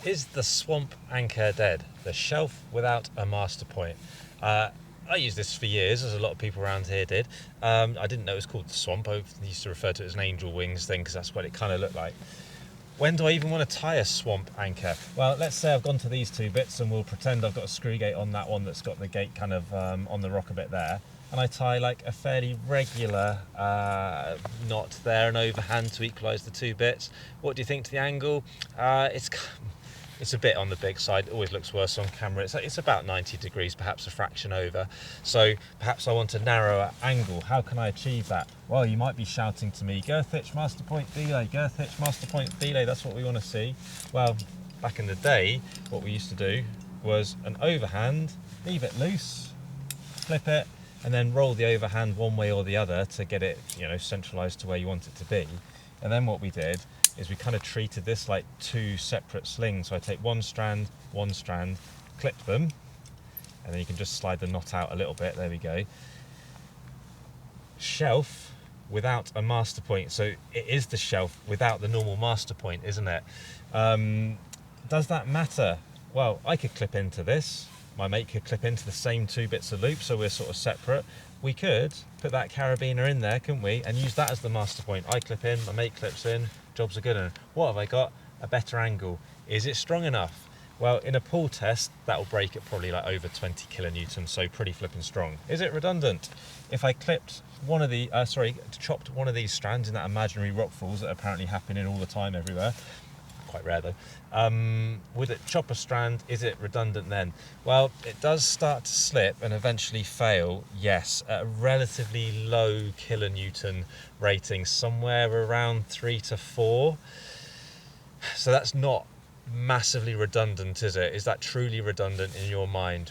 Is the swamp anchor dead? The shelf without a master point. I used this for years, as a lot of people around here did. I didn't know it was called the swamp. I used to refer to it as an angel wings thing because that's what it kind of looked like. When do I even want to tie a swamp anchor? Well, let's say I've gone to these two bits and we'll pretend I've got a screw gate on that one that's got the gate kind of on the rock a bit there. And I tie like a fairly regular knot there, an overhand to equalise the two bits. What do you think to the angle? It's a bit on the big side. It always looks worse on camera. It's about 90 degrees, perhaps a fraction over. So perhaps I want a narrower angle. How can I achieve that? Well, you might be shouting to me, Girth Hitch Master Point belay, Girth Hitch Master Point belay, that's what we want to see. Well, back in the day, what we used to do was an overhand, leave it loose, flip it, and then roll the overhand one way or the other to get it, centralized to where you want it to be. And then what we did is we kind of treated this like two separate slings. So I take one strand, clip them, and then you can just slide the knot out a little bit. There we go. Shelf without a master point. So it is the shelf without the normal master point, isn't it? Does that matter? Well, I could clip into this. My mate could clip into the same two bits of loop, so we're sort of separate. We could put that carabiner in there, couldn't we? And use that as the master point. I clip in, my mate clips in, jobs are good. And what have I got? A better angle. Is it strong enough? Well, in a pull test, that'll break at probably like over 20 kilonewtons, so pretty flipping strong. Is it redundant? If I clipped one of the, chopped one of these strands in that imaginary rock falls that are apparently happening all the time everywhere, quite rare though, with it chop a strand, is it redundant then? Well, it does start to slip and eventually fail, yes, at a relatively low kilonewton rating, somewhere around 3 to 4. So that's not massively redundant, is it? Is that truly redundant in your mind?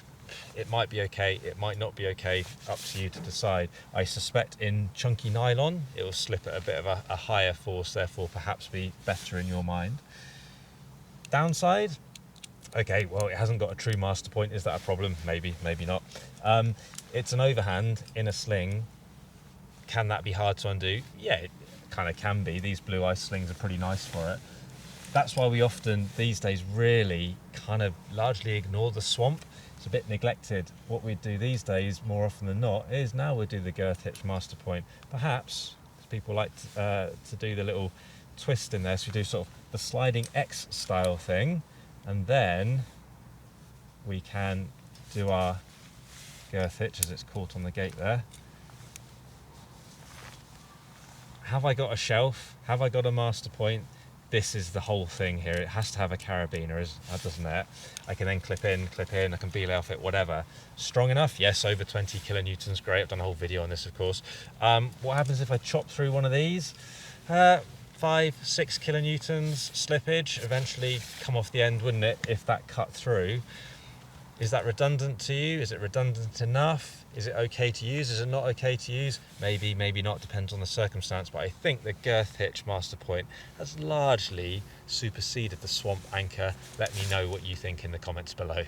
It might be okay, it might not be okay, up to you to decide. I suspect in chunky nylon it will slip at a bit of a higher force, therefore perhaps be better in your mind. Downside? Okay, well, it hasn't got a true master point. Is that a problem? Maybe, maybe not. It's an overhand in a sling. Can that be hard to undo? Yeah, it kind of can be. These blue ice slings are pretty nice for it. That's why we often, these days, really kind of largely ignore the swamp. It's a bit neglected. What we do these days, more often than not, is now we do the Girth Hitch Master Point. Perhaps, as people like to do the little twist in there, so we do sort of the sliding X style thing, and then we can do our girth hitch as it's caught on the gate there. Have I got a shelf? Have I got a master point? This is the whole thing here. It has to have a carabiner, doesn't it? I can then clip in, I can belay off it, whatever. Strong enough? Yes, over 20 kilonewtons, great. I've done a whole video on this, of course. What happens if I chop through one of these? 5-6 kilonewtons slippage, eventually come off the end, wouldn't it, if that cut through? Is that redundant to you? Is it redundant enough? Is it okay to use? Is it not okay to use? Maybe, maybe not, depends on the circumstance, but I think the Girth Hitch Master Point has largely superseded the swamp anchor. Let me know what you think in the comments below.